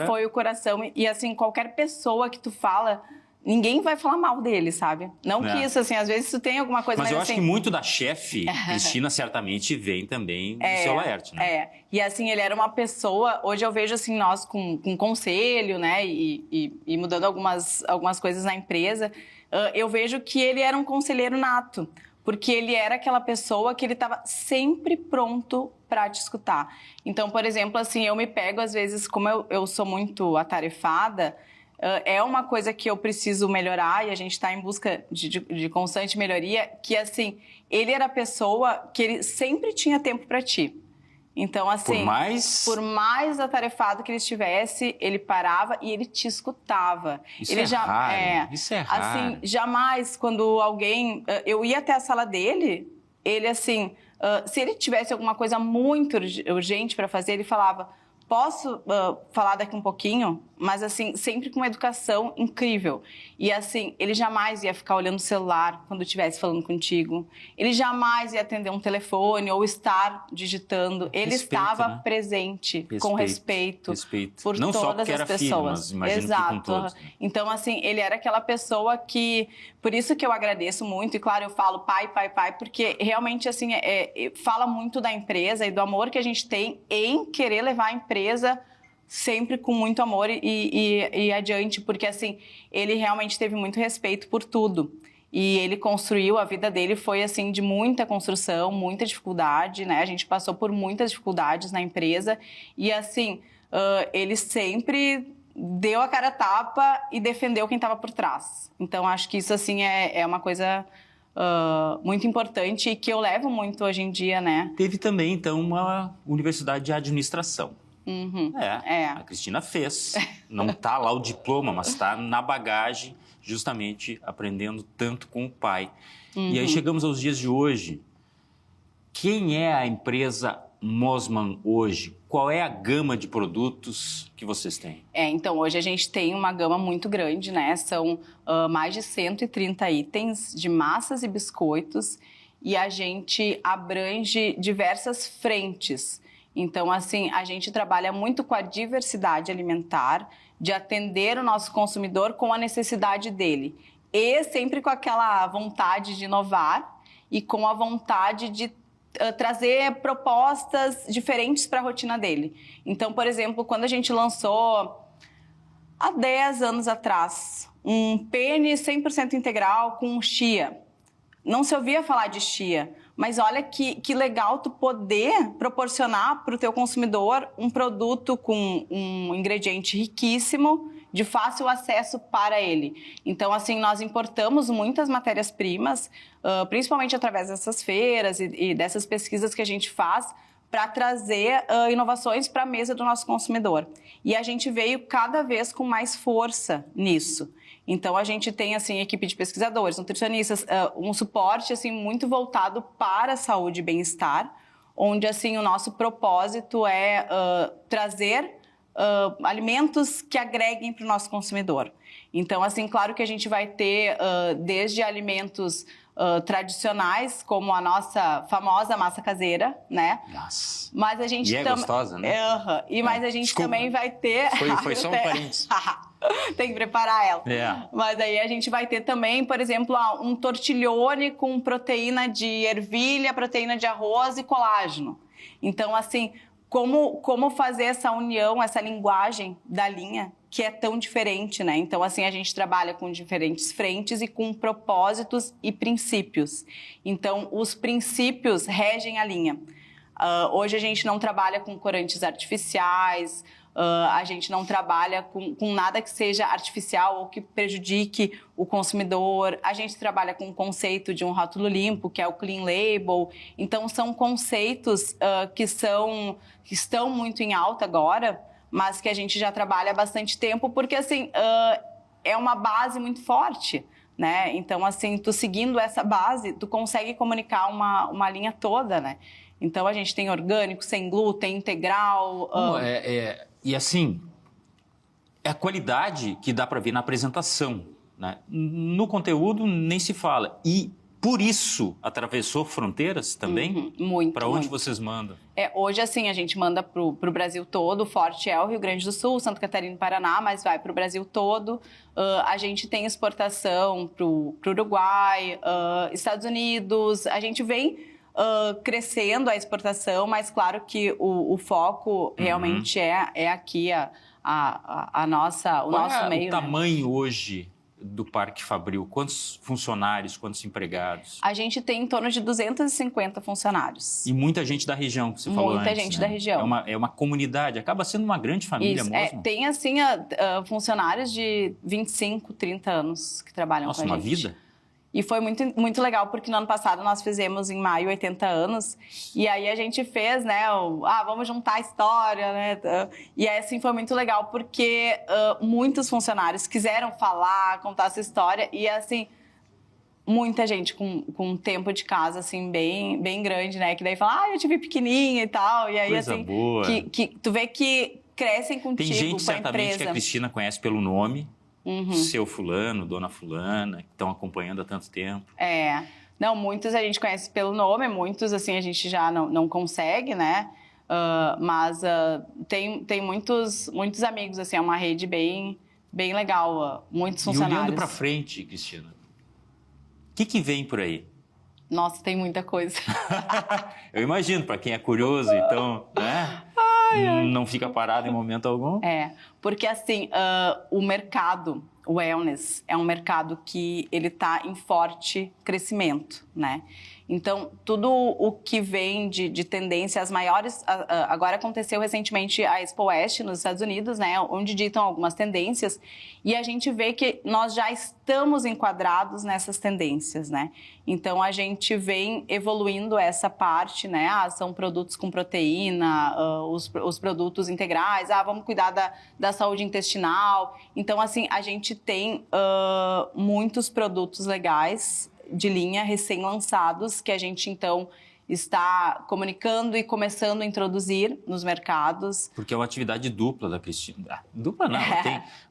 Speaker 2: foi o coração. E, assim, qualquer pessoa que tu fala ninguém vai falar mal dele, sabe? Não que
Speaker 1: É.
Speaker 2: isso, assim, às vezes tu tem alguma coisa...
Speaker 1: Mas eu acho
Speaker 2: assim,
Speaker 1: que muito da chefe, Cristina, certamente vem também do seu Laerte, né?
Speaker 2: É, e assim, ele era uma pessoa, hoje eu vejo assim, nós com conselho, né, e mudando algumas coisas na empresa, eu vejo que ele era um conselheiro nato, porque ele era aquela pessoa que ele estava sempre pronto para te escutar. Então, por exemplo, assim, eu me pego às vezes, como eu sou muito atarefada, é uma coisa que eu preciso melhorar e a gente está em busca de constante melhoria, que assim, ele era a pessoa que ele sempre tinha tempo para ti. Então, assim, por mais atarefado que ele estivesse, ele parava e ele te escutava.
Speaker 1: Isso
Speaker 2: ele
Speaker 1: é raro, isso é raro.
Speaker 2: Assim, jamais, quando alguém... Eu ia até a sala dele, ele assim... se ele tivesse alguma coisa muito urgente para fazer, ele falava... Posso falar daqui um pouquinho? Mas, assim, sempre com uma educação incrível. E, assim, ele jamais ia ficar olhando o celular quando estivesse falando contigo. Ele jamais ia atender um telefone ou estar digitando. Ele estava presente, com respeito. Por
Speaker 1: não
Speaker 2: todas
Speaker 1: só porque
Speaker 2: as
Speaker 1: era
Speaker 2: pessoas.
Speaker 1: filho, mas imagino que com todos.
Speaker 2: Então, assim, ele era aquela pessoa que... Por isso que eu agradeço muito. E, claro, eu falo pai, porque realmente, assim, fala muito da empresa e do amor que a gente tem em querer levar a empresa sempre com muito amor e adiante, porque assim, ele realmente teve muito respeito por tudo. E ele construiu, a vida dele foi assim, de muita construção, muita dificuldade, né? A gente passou por muitas dificuldades na empresa e assim, ele sempre deu a cara a tapa e defendeu quem estava por trás. Então, acho que isso assim é uma coisa... muito importante e que eu levo muito hoje em dia, né?
Speaker 1: Teve também, então, uma universidade de administração. A Cristina fez. Não está lá o diploma, mas está na bagagem, justamente aprendendo tanto com o pai. E aí chegamos aos dias de hoje. Quem é a empresa Mosman hoje? Qual é a gama de produtos que vocês têm?
Speaker 2: Então, hoje a gente tem uma gama muito grande, né? São mais de 130 itens de massas e biscoitos e a gente abrange diversas frentes. Então, assim, a gente trabalha muito com a diversidade alimentar, de atender o nosso consumidor com a necessidade dele. E sempre com aquela vontade de inovar e com a vontade de trazer propostas diferentes para a rotina dele. Então, por exemplo, quando a gente lançou, há 10 anos atrás, um penne 100% integral com chia. Não se ouvia falar de chia. Mas olha que legal tu poder proporcionar para o teu consumidor um produto com um ingrediente riquíssimo, de fácil acesso para ele. Então, assim, nós importamos muitas matérias-primas, principalmente através dessas feiras e dessas pesquisas que a gente faz, para trazer inovações para a mesa do nosso consumidor. E a gente veio cada vez com mais força nisso. Então, a gente tem, assim, equipe de pesquisadores, nutricionistas, um suporte, assim, muito voltado para a saúde e bem-estar, onde, assim, o nosso propósito é trazer alimentos que agreguem para o nosso consumidor. Então, assim, claro que a gente vai ter desde alimentos tradicionais, como a nossa famosa massa caseira, né?
Speaker 1: Nossa.
Speaker 2: Mas a gente
Speaker 1: é gostosa, né?
Speaker 2: Mas a gente também vai ter...
Speaker 1: Foi só um parênteses.
Speaker 2: Tem que preparar ela. Mas aí a gente vai ter também, por exemplo, um tortiglione com proteína de ervilha, proteína de arroz e colágeno. Então, assim, como fazer essa união, essa linguagem da linha, que é tão diferente, né? Então, assim, a gente trabalha com diferentes frentes e com propósitos e princípios. Então, os princípios regem a linha. Hoje a gente não trabalha com corantes artificiais, a gente não trabalha com nada que seja artificial ou que prejudique o consumidor. A gente trabalha com o conceito de um rótulo limpo, que é o Clean Label. Então, são conceitos que estão muito em alta agora, mas que a gente já trabalha há bastante tempo, porque, assim, é uma base muito forte, né? Então, assim, tu seguindo essa base, tu consegue comunicar uma linha toda, né? Então, a gente tem orgânico, sem glúten, integral...
Speaker 1: E assim, é a qualidade que dá para ver na apresentação, né? No conteúdo nem se fala. E por isso atravessou fronteiras também?
Speaker 2: Muito.
Speaker 1: Para onde
Speaker 2: muito.
Speaker 1: vocês mandam?
Speaker 2: Hoje, assim, a gente manda pro Brasil todo. O forte é o Rio Grande do Sul, Santa Catarina e Paraná, mas vai pro Brasil todo. A gente tem exportação pro Uruguai, Estados Unidos. A gente vem crescendo a exportação, mas claro que o foco realmente é aqui o nosso meio.
Speaker 1: O tamanho hoje do Parque Fabril? Quantos funcionários, quantos empregados?
Speaker 2: A gente tem em torno de 250 funcionários.
Speaker 1: E muita gente da região, que você falou antes.
Speaker 2: Muita gente da região.
Speaker 1: É uma comunidade, acaba sendo uma grande família mesmo.
Speaker 2: Tem, assim, funcionários de 25, 30 anos que trabalham com a gente.
Speaker 1: Nossa, uma vida?
Speaker 2: E foi muito, muito legal, porque no ano passado nós fizemos em maio 80 anos. E aí a gente fez, né, vamos juntar a história, né? E aí, assim, foi muito legal, porque muitos funcionários quiseram falar, contar essa história. E, assim, muita gente com tempo de casa, assim, bem, bem grande, né? Que daí fala, eu tive pequenininha e tal. E aí,
Speaker 1: coisa
Speaker 2: assim,
Speaker 1: boa.
Speaker 2: Que tu vê que crescem contigo,
Speaker 1: tem gente,
Speaker 2: com a
Speaker 1: certamente,
Speaker 2: empresa.
Speaker 1: que a Cristina conhece pelo nome. Seu fulano, dona fulana, que estão acompanhando há tanto tempo.
Speaker 2: Não, muitos a gente conhece pelo nome, muitos, assim, a gente já não consegue, né? Mas tem muitos amigos, assim, é uma rede bem, bem legal, muitos funcionários.
Speaker 1: E olhando para frente, Cristina, o que vem por aí?
Speaker 2: Nossa, tem muita coisa.
Speaker 1: Eu imagino, para quem é curioso, então, né? Não fica parado em momento algum.
Speaker 2: Porque assim, o mercado, o wellness, é um mercado que ele está em forte crescimento, né? Então, tudo o que vem de tendência, as maiores... Agora aconteceu recentemente a Expo West nos Estados Unidos, né? Onde ditam algumas tendências. E a gente vê que nós já estamos enquadrados nessas tendências, né? Então, a gente vem evoluindo essa parte, né? São produtos com proteína, os produtos integrais. Vamos cuidar da saúde intestinal. Então, assim, a gente tem muitos produtos legais de linha recém-lançados que a gente, então, está comunicando e começando a introduzir nos mercados.
Speaker 1: Porque é uma atividade dupla da Cristina. Dupla não,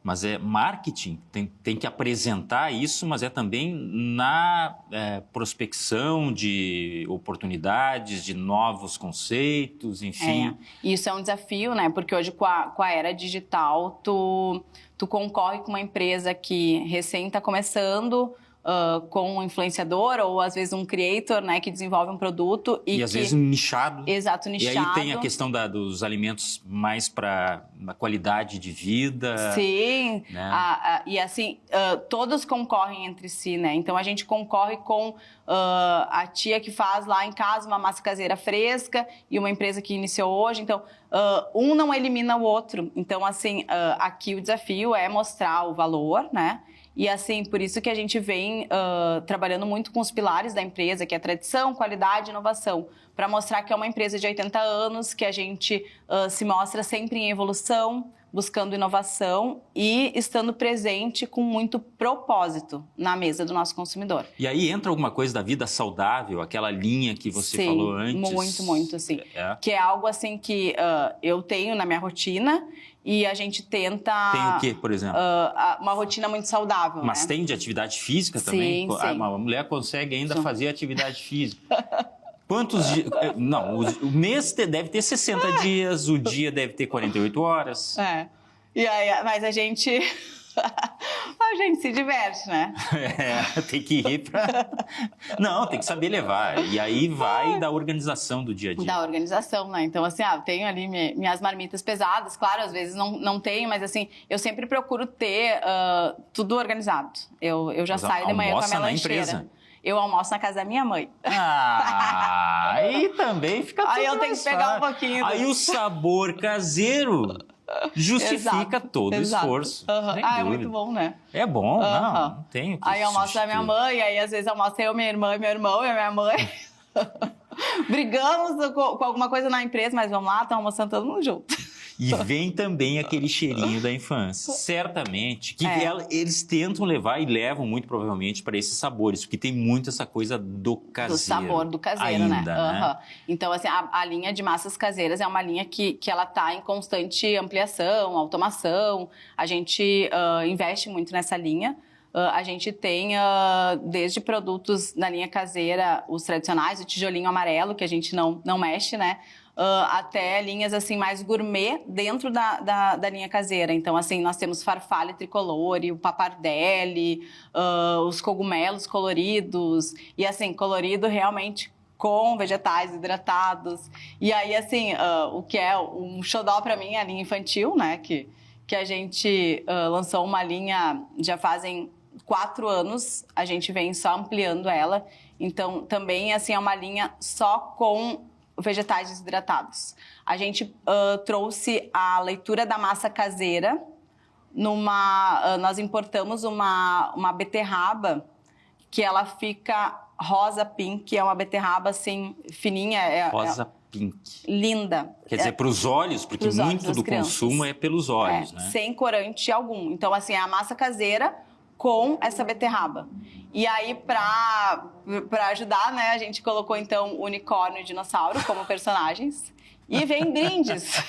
Speaker 1: mas é marketing, tem que apresentar isso, mas é também na prospecção de oportunidades, de novos conceitos, enfim.
Speaker 2: Isso é um desafio, né? Porque hoje, com a era digital, tu concorre com uma empresa que recém está começando, com um influenciador ou às vezes um creator, né, que desenvolve um produto
Speaker 1: e às vezes nichado.
Speaker 2: Exato, nichado.
Speaker 1: E aí tem a questão dos alimentos mais para a qualidade de vida.
Speaker 2: Sim,
Speaker 1: né?
Speaker 2: E assim, todos concorrem entre si, né? Então a gente concorre com a tia que faz lá em casa uma massa caseira fresca e uma empresa que iniciou hoje. Então, um não elimina o outro. Então, assim, aqui o desafio é mostrar o valor, né? E assim, por isso que a gente vem trabalhando muito com os pilares da empresa, que é tradição, qualidade e inovação, para mostrar que é uma empresa de 80 anos, que a gente se mostra sempre em evolução, buscando inovação e estando presente com muito propósito na mesa do nosso consumidor.
Speaker 1: E aí entra alguma coisa da vida saudável, aquela linha que você falou antes?
Speaker 2: Sim, muito, assim. Que é algo assim que eu tenho na minha rotina. E a gente tenta...
Speaker 1: Tem o quê, por exemplo?
Speaker 2: Uma rotina muito saudável,
Speaker 1: Mas
Speaker 2: né?
Speaker 1: tem de atividade física também?
Speaker 2: Sim.
Speaker 1: Uma mulher consegue ainda fazer atividade física. Quantos dias... Não, o mês deve ter 60 dias, o dia deve ter 48 horas.
Speaker 2: E aí, mas a gente... A gente se diverte, né?
Speaker 1: Tem que ir pra... Não, tem que saber levar. E aí vai da organização do dia a dia.
Speaker 2: Da organização, né? Então, assim, tenho ali minhas marmitas pesadas. Claro, às vezes não tenho, mas assim, eu sempre procuro ter tudo organizado. Eu já saio de manhã com a minha lancheira. Empresa? Eu almoço na casa da minha mãe.
Speaker 1: Aí também fica tudo
Speaker 2: aí eu tenho que pegar um pouquinho.
Speaker 1: Aí o sabor caseiro... justifica todo o esforço.
Speaker 2: É muito bom, né?
Speaker 1: É bom, não tenho que
Speaker 2: aí eu almoço da minha mãe, aí às vezes almoço eu, minha irmã, meu irmão e a minha mãe. Brigamos com alguma coisa na empresa, mas vamos lá, estamos almoçando todo mundo junto.
Speaker 1: E vem também aquele cheirinho da infância. Certamente que eles tentam levar e levam muito provavelmente para esses sabores, porque tem muito essa coisa do caseiro.
Speaker 2: Do sabor do caseiro,
Speaker 1: ainda, né?
Speaker 2: Então, assim, a linha de massas caseiras é uma linha que ela está em constante ampliação, automação. A gente investe muito nessa linha. A gente tem desde produtos na linha caseira, os tradicionais, o tijolinho amarelo, que a gente não mexe, né? Até linhas assim mais gourmet dentro da linha caseira. Então, assim, nós temos farfalle tricolore, o pappardelle, os cogumelos coloridos. E, assim, colorido realmente com vegetais hidratados. E aí, assim, o que é um xodó para mim é a linha infantil, né? Que a gente lançou uma linha já fazem 4 anos, a gente vem só ampliando ela. Então, também, assim, é uma linha só com vegetais desidratados. A gente trouxe a leitura da massa caseira. Nós importamos uma beterraba que ela fica rosa pink, é uma beterraba, assim, fininha.
Speaker 1: Rosa pink.
Speaker 2: Linda.
Speaker 1: Quer dizer, para os olhos, porque muito do consumo é pelos olhos, né?
Speaker 2: Sem corante algum. Então, assim, é a massa caseira com essa beterraba. E aí, para ajudar, né, a gente colocou, então, o unicórnio e o dinossauro como personagens. E vem brindes.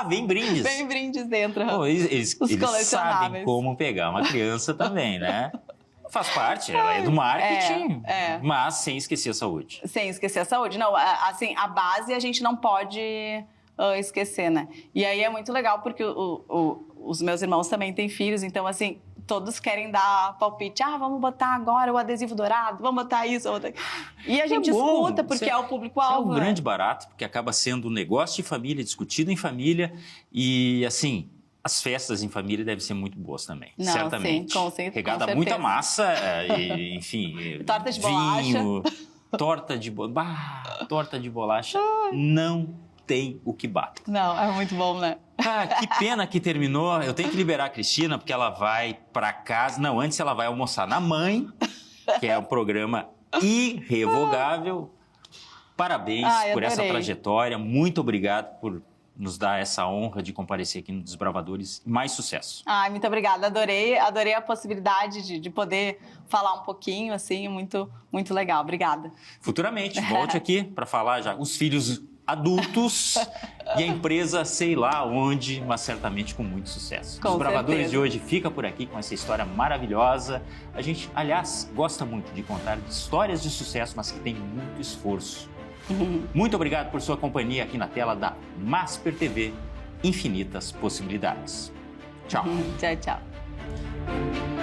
Speaker 1: Vem brindes.
Speaker 2: Vem brindes dentro.
Speaker 1: Pô, eles
Speaker 2: colecionáveis.
Speaker 1: sabem como pegar uma criança também, né? Faz parte, ela é do marketing, mas sem esquecer a saúde.
Speaker 2: Sem esquecer a saúde. Não, assim, a base a gente não pode esquecer, né? E aí é muito legal porque os meus irmãos também têm filhos, então, assim, todos querem dar palpite. Vamos botar agora o adesivo dourado, vamos botar isso, vamos botar... E a gente escuta, porque é o público-alvo.
Speaker 1: É um grande barato, porque acaba sendo um negócio de família, discutido em família e, assim... As festas em família devem ser muito boas também, certamente.
Speaker 2: Sim, com certeza.
Speaker 1: Regada muita massa, enfim,
Speaker 2: torta de
Speaker 1: vinho, torta de bolacha. Torta de bolacha não tem o que bate.
Speaker 2: Não, é muito bom, né?
Speaker 1: Que pena que terminou. Eu tenho que liberar a Cristina, porque ela vai para casa. Não, antes ela vai almoçar na Mãe, que é um programa irrevogável. Parabéns por essa trajetória. Muito obrigado por nos dar essa honra de comparecer aqui no Desbravadores. Mais sucesso.
Speaker 2: Muito obrigada. Adorei a possibilidade de poder falar um pouquinho, assim, muito, muito legal. Obrigada.
Speaker 1: Futuramente, volte aqui para falar já os filhos adultos e a empresa, sei lá onde, mas certamente com muito sucesso. Os Desbravadores de hoje fica por aqui com essa história maravilhosa. A gente, aliás, gosta muito de contar histórias de sucesso, mas que tem muito esforço. Muito obrigado por sua companhia aqui na tela da Masper TV. Infinitas possibilidades. Tchau.
Speaker 2: Tchau, tchau.